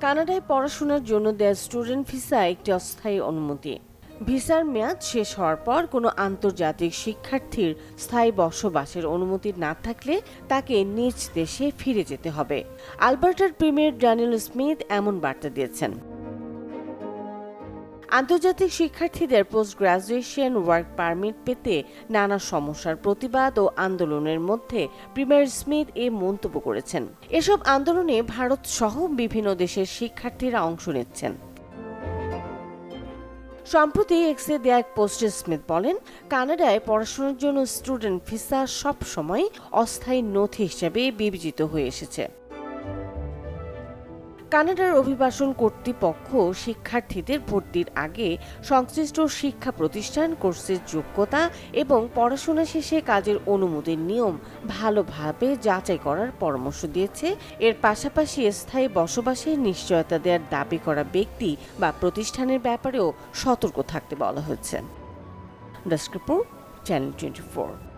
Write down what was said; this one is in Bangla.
কানাডায় পড়াশোনার জন্য দেয়া স্টুডেন্ট ভিসা একটি অস্থায়ী অনুমতি। ভিসার মেয়াদ শেষ হওয়ার পর কোনো আন্তর্জাতিক শিক্ষার্থীর স্থায়ী বসবাসের অনুমতি না থাকলে তাকে নিজ দেশে ফিরে যেতে হবে। আলবার্টার প্রিমিয়ার ড্যানিয়েল স্মিথ এমন বার্তা দিয়েছেন। আন্তর্জাতিক শিক্ষার্থীদের পোস্ট গ্রাজুয়েশন ওয়ার্ক পারমিট পেতে নানা সমস্যার প্রতিবাদ ও আন্দোলনের মধ্যে প্রিমিয়ার স্মিথ এ মন্তব্য করেছেন। এসব আন্দোলনে ভারত সহ বিভিন্ন দেশের শিক্ষার্থীরা অংশ নিচ্ছেন। সম্প্রতি এক্সে দেয়া এক পোস্টে স্মিথ বলেন, কানাডায় পড়াশোনার জন্য স্টুডেন্ট ভিসা সব সময় অস্থায়ী নথি হিসেবে বিবেচিত হয়ে এসেছে। কানাডার অভিবাসন কর্তৃপক্ষ শিক্ষার্থীদের ভর্তির আগে সংশ্লিষ্ট শিক্ষা প্রতিষ্ঠান কোর্সের যোগ্যতা এবং পড়াশোনা শেষে কাজের অনুমতির নিয়ম ভালোভাবে যাচাই করার পরামর্শ দিয়েছে। এর পাশাপাশি স্থায়ী বসবাসের নিশ্চয়তা দেওয়ার দাবি করা ব্যক্তি বা প্রতিষ্ঠানের ব্যাপারেও সতর্ক থাকতে বলা হয়েছে। Desk report, channel 24।